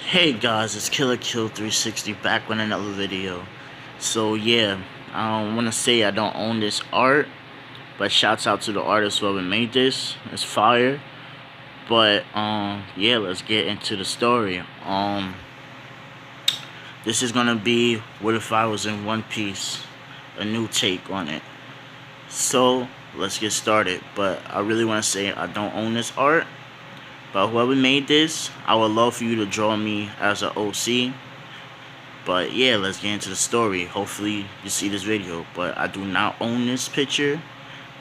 Hey guys, it's Killer Kill 360 back with another video. So yeah, I don't want to say I don't own this art, but shouts out to the artist whoever made this. It's fire. But yeah, let's get into the story. This is gonna be what if I was in One Piece, a new take on it. So let's get started. But I really want to say I don't own this art. But whoever made this, I would love for you to draw me as an OC. But yeah, let's get into the story. Hopefully you see this video. But I do not own this picture.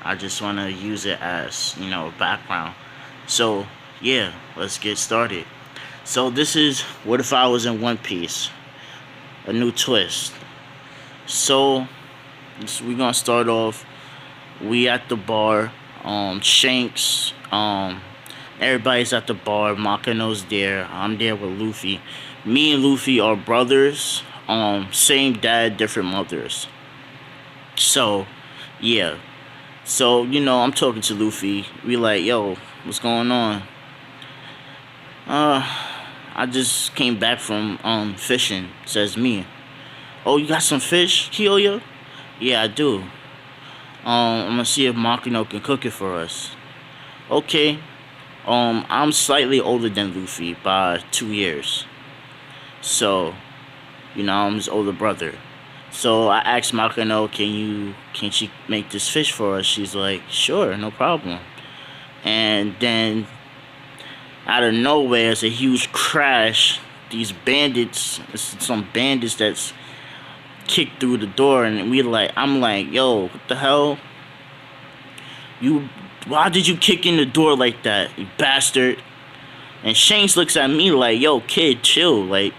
I just want to use it as, a background. So yeah, let's get started. So this is what if I was in One Piece, a new twist. So we're gonna start off. We at the bar. Shanks. Everybody's at the bar. Makino's there. I'm there with Luffy. Me and Luffy are brothers. Same dad, different mothers. So, yeah. So, I'm talking to Luffy. We like, yo, what's going on? I just came back from fishing, says me. Oh, you got some fish, Kyoya? Yeah, I do. I'm gonna see if Makino can cook it for us. Okay. I'm slightly older than Luffy by 2 years. So, I'm his older brother. So I asked Makino, can she make this fish for us? She's like, sure, no problem. And then out of nowhere, it's a huge crash. These bandits, some bandits that's kicked through the door, and I'm like, yo, what the hell? Why did you kick in the door like that, you bastard? And Shanks looks at me like, yo, kid, chill. Like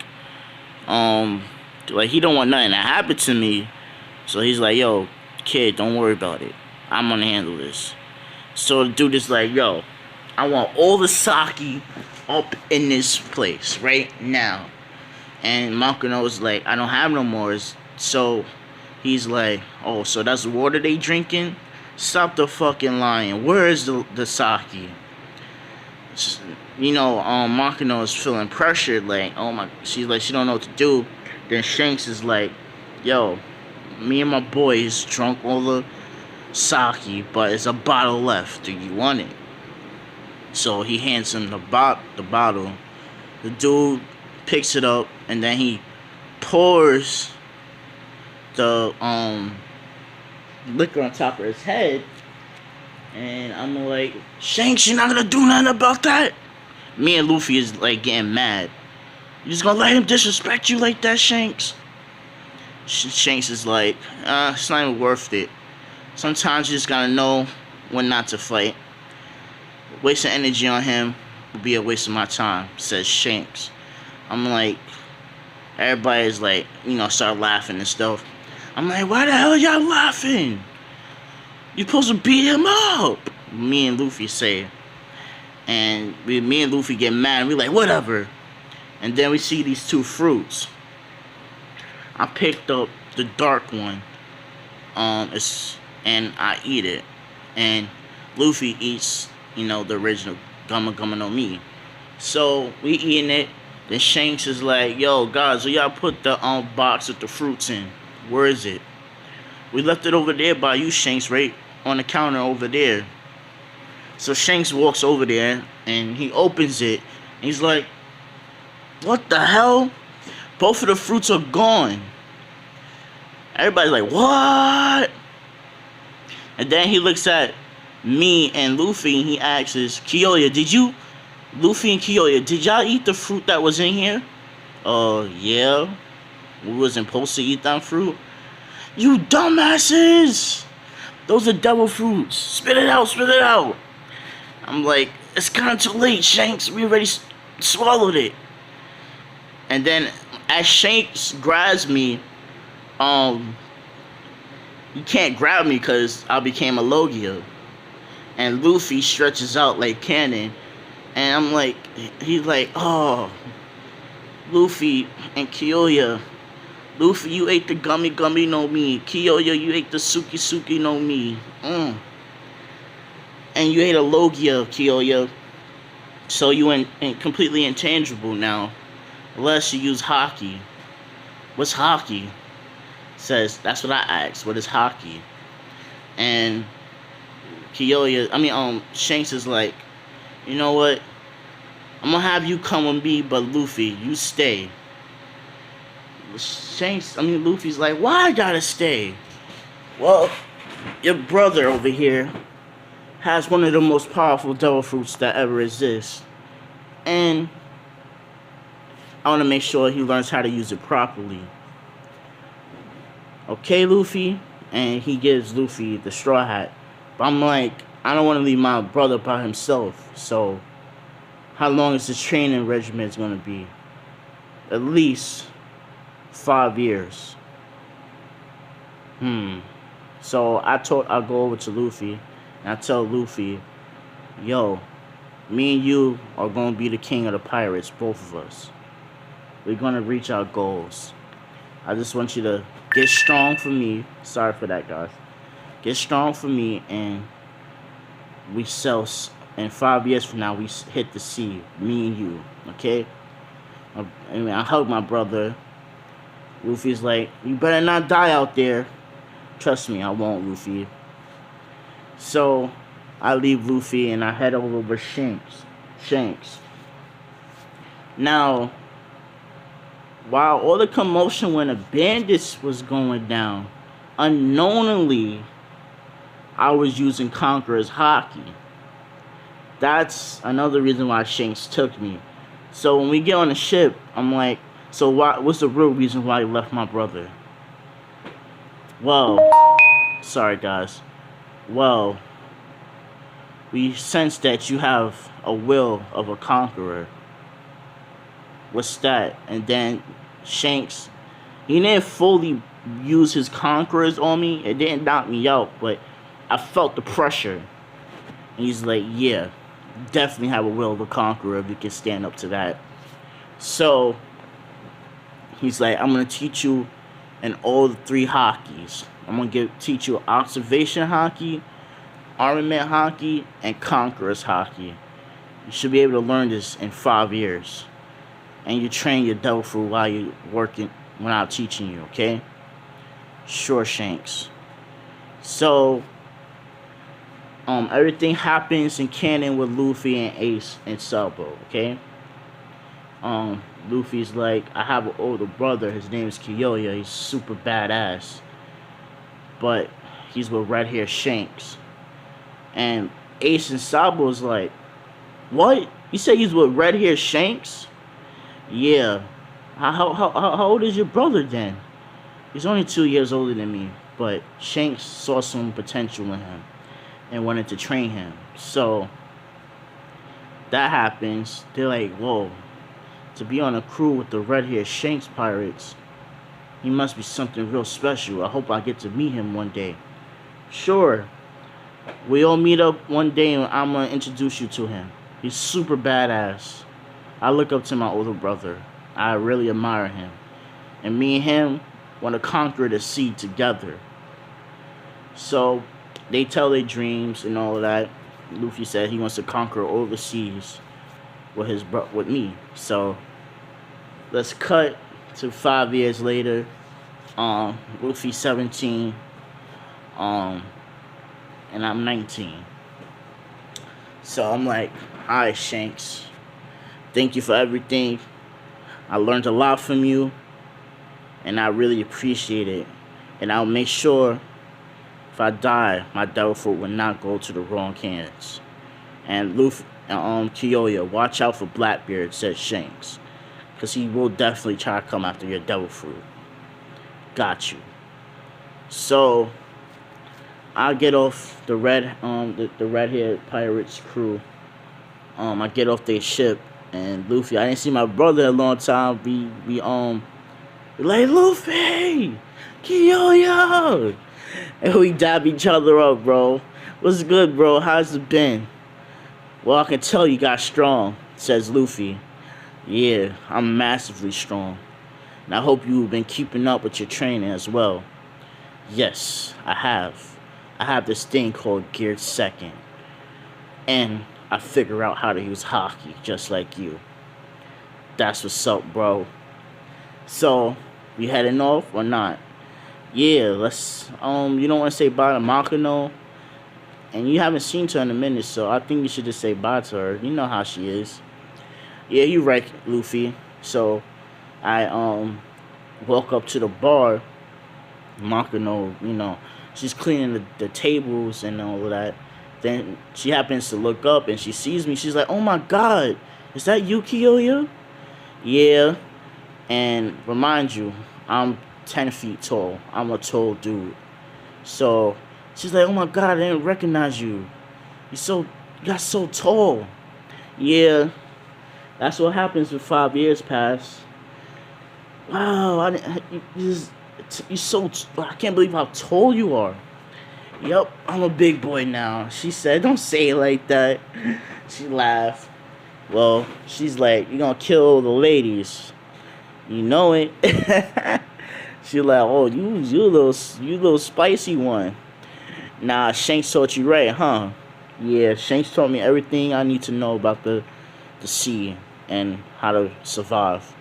he don't want nothing to happen to me. So he's like, yo, kid, don't worry about it. I'm gonna handle this. So the dude is like, yo, I want all the sake up in this place right now. And Makino's like, I don't have no more. So he's like, oh, so that's the water they drinking? Stop the fucking lying. Where is the sake? Makino is feeling pressured. Like, oh my, she's like, she don't know what to do. Then Shanks is like, yo, me and my boys drunk all the sake, but it's a bottle left. Do you want it? So he hands him the bottle. The dude picks it up, and then he pours the liquor on top of his head. And I'm like, Shanks, you're not gonna do nothing about that? Me and Luffy is like getting mad. You just gonna let him disrespect you like that, Shanks? Shanks is like, it's not even worth it. Sometimes you just gotta know when not to fight. Wasting energy on him would be a waste of my time, says Shanks. I'm like, everybody's like, start laughing and stuff. I'm like, why the hell are y'all laughing? You supposed to beat him up. Me and Luffy say. And me and Luffy get mad. And we like, whatever. And then we see these two fruits. I picked up the dark one. And I eat it. And Luffy eats, the original Gama Gama no Mi. So we eating it. Then Shanks is like, yo, guys, so y'all put the box with the fruits in. Where is it? We left it over there by you, Shanks, right on the counter over there. So Shanks walks over there and he opens it. And he's like, what the hell? Both of the fruits are gone. Everybody's like, what? And then he looks at me and Luffy and he asks, Kyoya, Luffy and Kyoya, did y'all eat the fruit that was in here? Yeah. We wasn't supposed to eat that fruit. You dumbasses! Those are devil fruits. Spit it out, spit it out. I'm like, it's kind of too late, Shanks. We already swallowed it. And then as Shanks grabs me, he can't grab me because I became a Logia. And Luffy stretches out like cannon. And I'm like, he's like, oh, Luffy and Kyoya. Luffy, you ate the Gummy Gummy no Mi. Kyoya, you ate the Suki Suki no Mi. And you ate a Logia, Kyoya. So you completely intangible now. unless you use hockey. What's hockey? Says, that's what I asked. What is hockey? And Shanks is like, you know what? I'm gonna have you come with me, but Luffy, you stay. Luffy's like, why I gotta stay? Well, your brother over here has one of the most powerful devil fruits that ever exists. And I want to make sure he learns how to use it properly. Okay, Luffy? And he gives Luffy the straw hat. But I'm like, I don't want to leave my brother by himself. So, how long is this training regimen going to be? At least 5 years. So I'll go over to Luffy and I tell Luffy, yo, me and you are going to be the king of the pirates, both of us. We're going to reach our goals. I just want you to get strong for me. Sorry for that, guys. Get strong for me, and we sell. And 5 years from now, we hit the sea, me and you, okay? I hug my brother. Luffy's like, you better not die out there. Trust me, I won't, Luffy. So, I leave Luffy and I head over with Shanks. Now, while all the commotion when the bandits was going down, unknowingly, I was using Conqueror's Haki. That's another reason why Shanks took me. So when we get on the ship, I'm like, so what's the real reason why you left my brother? Well, sorry guys. Well, we sense that you have a will of a conqueror. What's that? And then Shanks, he didn't fully use his conquerors on me. It didn't knock me out, but I felt the pressure. And he's like, yeah, definitely have a will of a conqueror if you can stand up to that. So, he's like, I'm going to teach you in all the 3 Hakis. I'm going to teach you observation Haki, armament Haki, and conqueror's Haki. You should be able to learn this in 5 years. And you train your devil fruit while you're working, when I'm teaching you, okay? Sure, Shanks. So, everything happens in canon with Luffy and Ace and Sabo, okay? Luffy's like, I have an older brother, his name is Kyoya, he's super badass. But he's with red hair Shanks. And Ace and Sabo's like, what? You say he's with red hair Shanks? Yeah. How old is your brother then? He's only 2 years older than me. But Shanks saw some potential in him and wanted to train him. So that happens. They're like, whoa. To be on a crew with the red hair Shanks pirates, he must be something real special. I hope I get to meet him one day. Sure. We all meet up one day and I'm going to introduce you to him. He's super badass. I look up to my older brother. I really admire him. And me and him want to conquer the sea together. So they tell their dreams and all of that. Luffy said he wants to conquer all the seas with me. So let's cut to 5 years later. Luffy 17. And I'm 19. So I'm like, alright, Shanks. Thank you for everything. I learned a lot from you. And I really appreciate it. And I'll make sure if I die, my devil fruit will not go to the wrong hands. And Luffy, Kyoya, watch out for Blackbeard, said Shanks. Because he will definitely try to come after your devil fruit. Got you. So I get off the red-haired pirates crew. I get off their ship, and Luffy, I didn't see my brother in a long time. We like, Luffy, Kyoya, and we dab each other up, bro. What's good, bro? How's it been? Well, I can tell you got strong, says Luffy. Yeah, I'm massively strong. And I hope you've been keeping up with your training as well. Yes, I have. I have this thing called Geared Second. And I figure out how to use Haki, just like you. That's what's up, bro. So, we heading off or not? Yeah, let's. You don't want to say bye to Makino, and you haven't seen her in a minute, so I think you should just say bye to her. You know how she is. Yeah, you right, Luffy. So, I walk up to the bar. Makino, she's cleaning the tables and all of that. Then she happens to look up and she sees me. She's like, "Oh my God, is that you, Kyoya?" Yeah, and remind you, I'm 10 feet tall. I'm a tall dude. So she's like, "Oh my God, I didn't recognize you. You got so tall." Yeah, that's what happens when 5 years pass. Wow, I didn't, you so. I can't believe how tall you are. Yep, I'm a big boy now. She said, "Don't say it like that." She laughed. Well, she's like, "You're gonna kill the ladies. You know it." She like, "Oh, you little spicy one." Nah, Shanks taught you right, huh? Yeah, Shanks taught me everything I need to know about the sea and how to survive.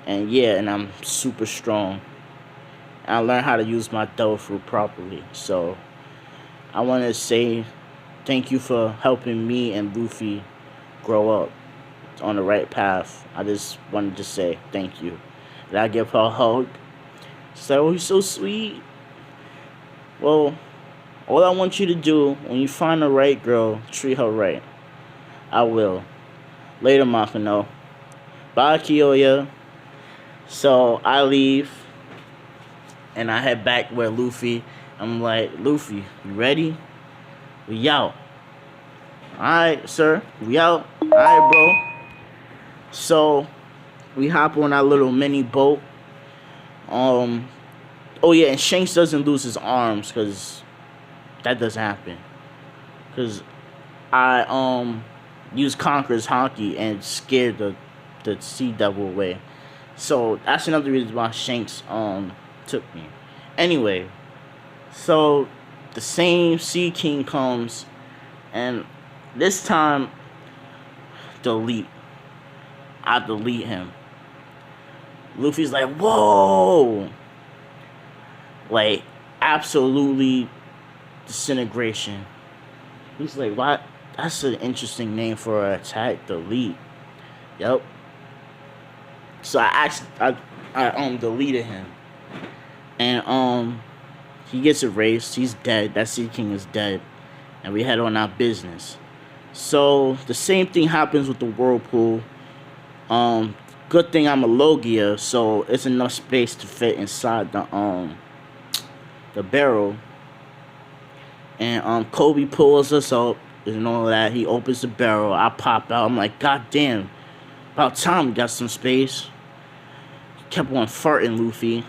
And yeah, and I'm super strong. I learned how to use my devil fruit properly. So I want to say thank you for helping me and Luffy grow up on the right path. I just wanted to say thank you. Did I give her a hug? She's like, "Oh, you're so sweet." Well, all I want you to do when you find the right girl, treat her right. I will. Later, Makino. Bye, Kyoya. So I leave and I head back where Luffy. I'm like, "Luffy, you ready? We out." "Alright, sir. We out." "Alright, bro." So we hop on our little mini boat. Oh yeah, and Shanks doesn't lose his arms because that doesn't happen. Because I used Conqueror's Honky and scared the Sea Devil away. So that's another reason why Shanks took me. Anyway, so the same Sea King comes, and this time delete. I delete him. Luffy's like, "Whoa!" Like, absolutely disintegration. He's like, "What? That's an interesting name for an attack. Delete." Yep. So I deleted him, and he gets erased. He's dead. That Sea King is dead, and we head on our business. So the same thing happens with the whirlpool. Good thing I'm a Logia, so it's enough space to fit inside the barrel. And Kobe pulls us up and all that. He opens the barrel. I pop out. I'm like, "God damn, about time we got some space." Kept on farting, Luffy.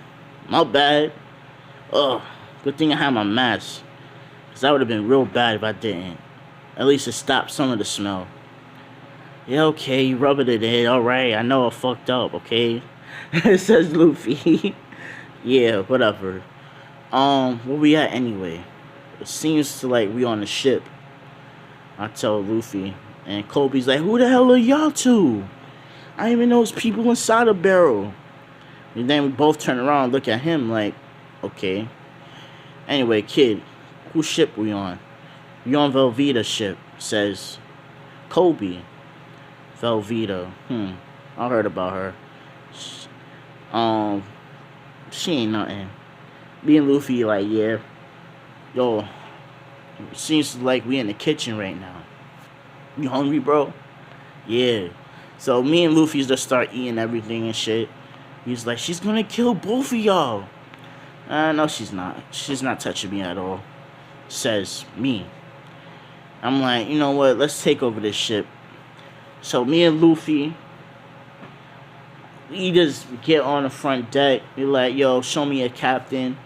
My bad. Ugh. Good thing I had my mask, cause that would have been real bad if I didn't. At least it stopped some of the smell. "Yeah, okay, you rubbing it in. Alright, I know I fucked up, okay?" It says Luffy. Yeah, whatever. Where we at anyway? It seems to like we on the ship. I tell Luffy. And Kobe's like, "Who the hell are y'all two? I didn't even know it's people inside the barrel." And then we both turn around and look at him like, okay. Anyway, kid, whose ship we on? "We on Velveeta's ship," says Kobe. Velveeta. I heard about her. She ain't nothing. Me and Luffy like, yeah. Yo, it seems like we in the kitchen right now. You hungry, bro? Yeah. So me and Luffy just start eating everything and shit. He's like, "She's gonna kill both of y'all." No, she's not. She's not touching me at all. Says me. I'm like, you know what? Let's take over this ship. So me and Luffy, we just get on the front deck. We're like, "Yo, show me a captain."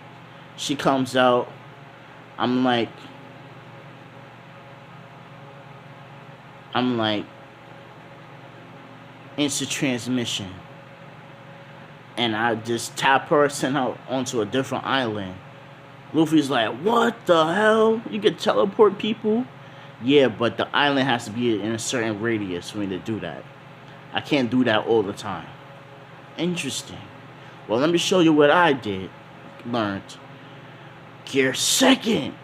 She comes out. I'm like, instant transmission. And I just tap her, send her onto a different island. Luffy's like, "What the hell? You can teleport people?" Yeah, but the island has to be in a certain radius for me to do that. I can't do that all the time. Interesting. Well, let me show you what I learned. Gear second.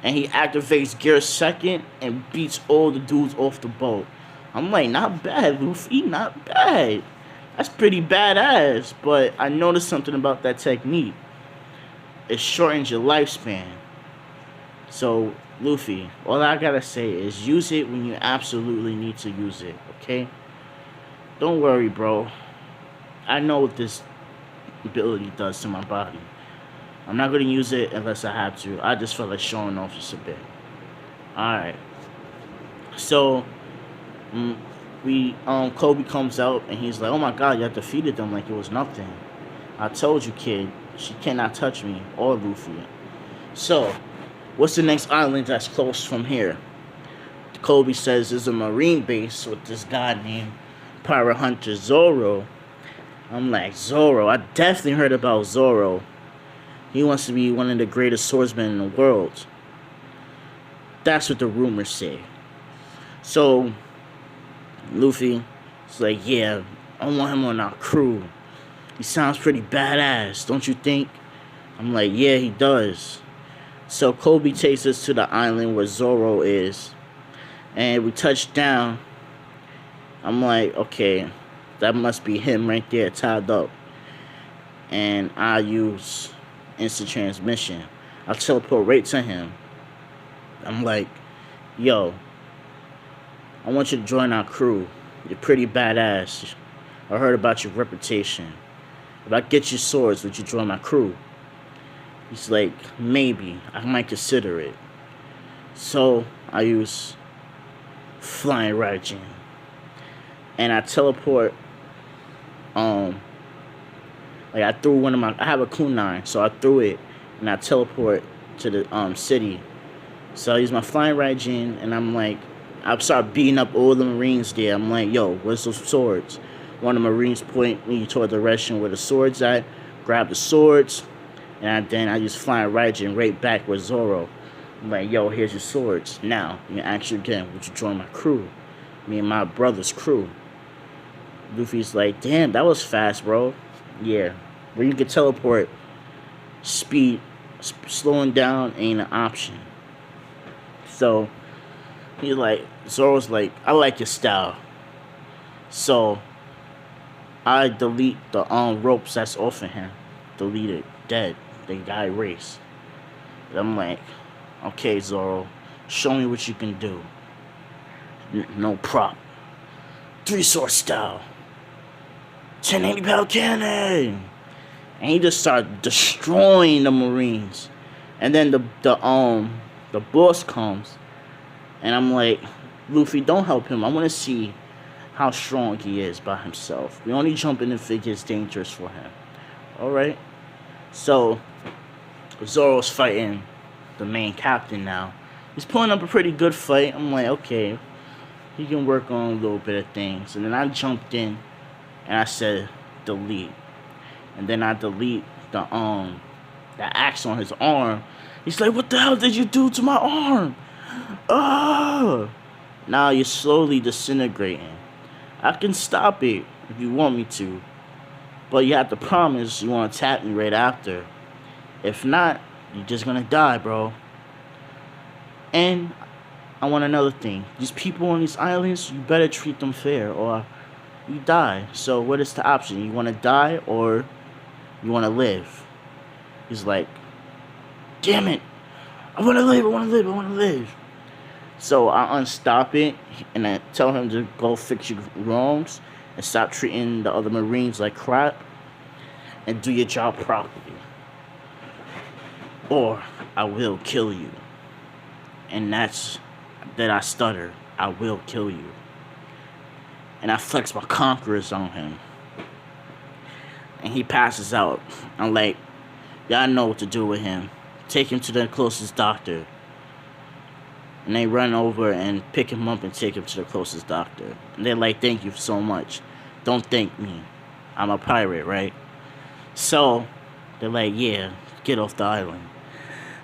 And he activates gear second and beats all the dudes off the boat. I'm like, not bad, Luffy, not bad. That's pretty badass. But I noticed something about that technique. It shortens your lifespan. So, Luffy, all I gotta say is use it when you absolutely need to use it, okay? Don't worry, bro. I know what this ability does to my body. I'm not gonna use it unless I have to. I just felt like showing off just a bit. Alright. So, Kobe comes out and he's like, oh my god, you have defeated them like it was nothing. I told you, kid, she cannot touch me or Luffy. So, what's the next island that's close from here? Kobe says there's a marine base with this guy named Pirate Hunter Zoro. I'm like, Zoro? I definitely heard about Zoro. He wants to be one of the greatest swordsmen in the world. That's what the rumors say. So, Luffy is like, yeah, I want him on our crew. He sounds pretty badass, don't you think? I'm like, yeah, he does. So Kobe takes us to the island where Zoro is. And we touch down. I'm like, okay, that must be him right there tied up. And I use instant transmission. I'll teleport right to him. I'm like, yo, I want you to join our crew. You're pretty badass. I heard about your reputation. If I get your swords, would you join my crew? He's like, maybe. I might consider it. So I use Flying Raijin. And I teleport, like I threw I have a kunai, so I threw it, and I teleport to the city. So I use my Flying Raijin, and I start beating up all the Marines there. I'm like, yo, where's those swords? One of the Marines point me toward the direction where the swords at, grab the swords, and then I use Flying Raijin right back with Zoro. I'm like, yo, here's your swords. Now, I'm gonna ask you again, would you join my crew? Me and my brother's crew. Luffy's like, damn, that was fast, bro. Yeah, where you can teleport, speed, slowing down ain't an option. So, he's like, Zoro's like, I like your style. So, I delete the ropes that's off of him. Delete it, dead. They got erased. I'm like, okay, Zoro, show me what you can do. No prop. 3-sword style. 1080 pound cannon. And he just started destroying the Marines. And then the boss comes, and I'm like, Luffy, don't help him. I want to see how strong he is by himself. We only jump in if it gets dangerous for him. Alright? So, Zoro's fighting the main captain now. He's pulling up a pretty good fight. I'm like, okay, he can work on a little bit of things. And then I jumped in, and I said, delete. And then I delete the axe on his arm. He's like, what the hell did you do to my arm? Oh! Now you're slowly disintegrating. I can stop it if you want me to. But you have to promise you won't attack me right after. If not, you're just gonna die, bro. And I want another thing. These people on these islands, you better treat them fair or you die. So what is the option? You want to die or you want to live? He's like, damn it. I want to live, I want to live, I want to live. So I unstop it and I tell him to go fix your wrongs and stop treating the other Marines like crap and do your job properly. Or I will kill you. And that's that I stutter. I will kill you. And I flex my conquerors on him. And he passes out. I'm like, y'all know what to do with him. Take him to the closest doctor. And they run over and pick him up and take him to the closest doctor. And they're like, thank you so much. Don't thank me. I'm a pirate, right? So, they're like, yeah, get off the island.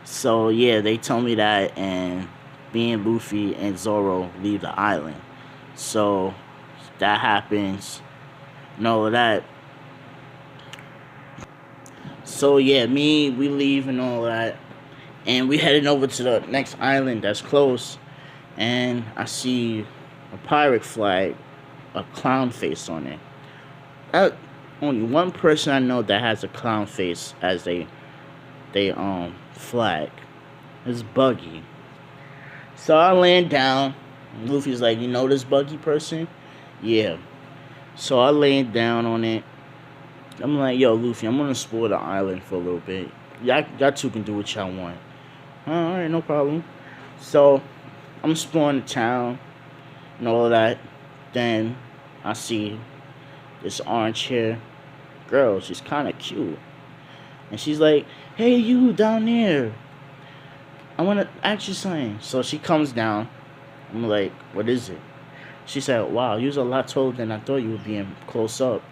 So, yeah, they tell me that, and me and Luffy and Zoro leave the island. So, that happens and all of that. So yeah, we leave and all that, and we heading over to the next island that's close, and I see a pirate flag, a clown face on it. Uh, Only one person I know that has a clown face as they flag. It's Buggy. So I land down. Luffy's like, you know this Buggy person? Yeah. So I land down on it. I'm like, yo, Luffy, I'm gonna explore the island for a little bit. Y'all two can do what y'all want. Alright, no problem. So I'm exploring the town and all of that. Then I see this orange hair girl. She's kind of cute. And she's like, hey, you down there. I want to ask you something. So she comes down. I'm like, what is it? She said, wow, you're a lot taller than I thought you would be in close up.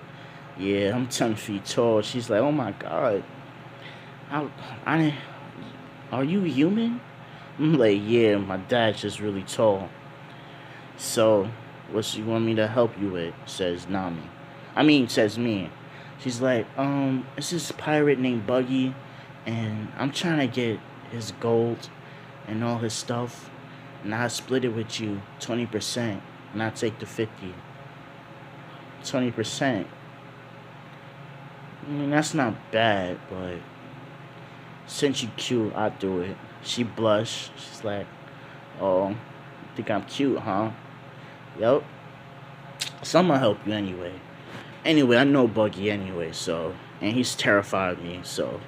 Yeah, I'm 10 feet tall. She's like, oh my God. I are you human? I'm like, yeah, my dad's just really tall. So, what you want me to help you with? Says Nami. Says me. She's like, it's this pirate named Buggy, and I'm trying to get his gold and all his stuff, and I split it with you 20%, and I take the 50. 20%. That's not bad, but since you cute, I'll do it. She blushed. She's like, oh, think I'm cute, huh? Yup. So I'm gonna help you anyway. Anyway, I know Buggy anyway, so, and he's terrified of me, so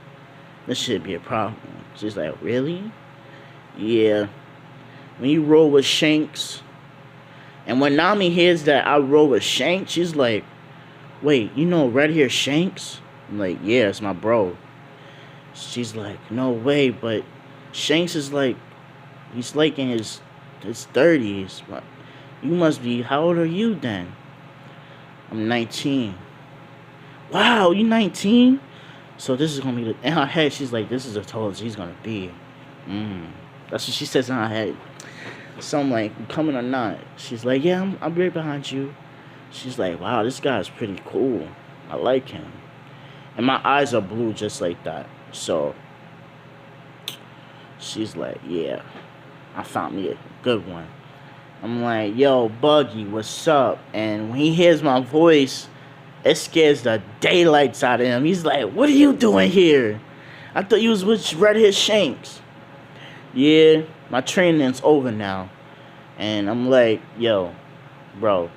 this should be a problem. She's like, really? Yeah. When you roll with Shanks, and when Nami hears that I roll with Shanks, she's like, wait, you know Red Hair Shanks? I'm like, yeah, it's my bro. She's like, no way, but Shanks is like, he's like in his 30s. You must be, how old are you then? I'm 19. Wow, you 19? So this is gonna be in her head. She's like, this is as tall as he's gonna be. That's what she says in her head. So I'm like, you coming or not? She's like, yeah, I'll be right behind you. She's like, wow, this guy's pretty cool. I like him. And my eyes are blue just like that. So she's like, yeah, I found me a good one. I'm like, yo, Buggy, what's up? And when he hears my voice, it scares the daylights out of him. He's like, what are you doing here? I thought you was with Red Hair Shanks. Yeah, my training's over now. And I'm like, yo, bro,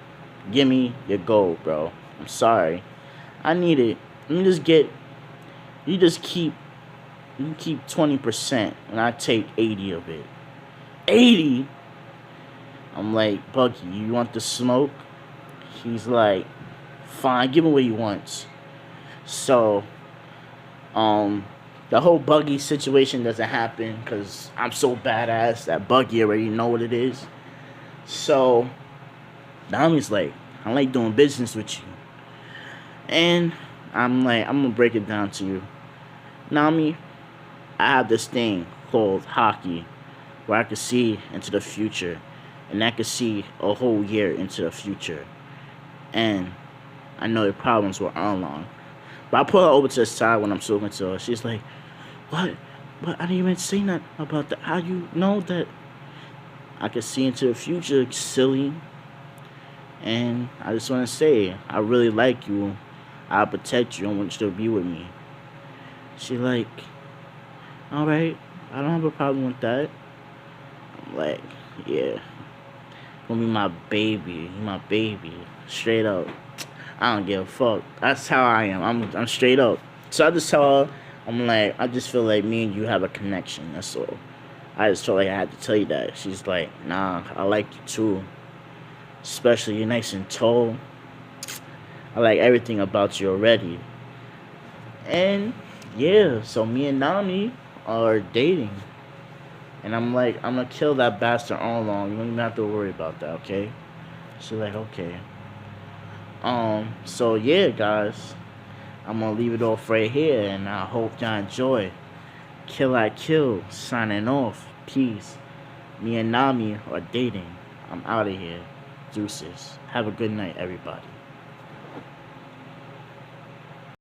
give me your gold, bro. I'm sorry. I need it. You keep 20% and I take 80 of it. 80? I'm like, Buggy, you want the smoke? He's like, fine, give him what he wants. So, the whole Buggy situation doesn't happen because I'm so badass that Buggy already know what it is. So, Nami's like, I like doing business with you. And I'm like, I'm gonna break it down to you. Nami, I have this thing called Haki where I can see into the future. And I can see a whole year into the future. And I know the problems with Arlong. But I pull her over to the side when I'm talking to her. She's like, what? But I didn't even say nothing about that. How you know that I can see into the future, silly? And I just want to say, I really like you. I'll protect you. I want you to be with me. She like, alright, I don't have a problem with that. I'm like, yeah. Gonna be my baby. My baby. Straight up. I don't give a fuck. That's how I am. I'm straight up. So I just tell her, I'm like, I just feel like me and you have a connection. That's all. I just felt like I had to tell you that. She's like, nah, I like you too. Especially you're nice and tall. I like everything about you already. And yeah, so me and Nami are dating. And I'm like, I'm gonna kill that bastard all along. You don't even have to worry about that, okay? She's like, okay. So yeah, guys. I'm gonna leave it off right here, and I hope y'all enjoy. Kill I Kill, signing off. Peace. Me and Nami are dating. I'm out of here. Deuces. Have a good night, everybody.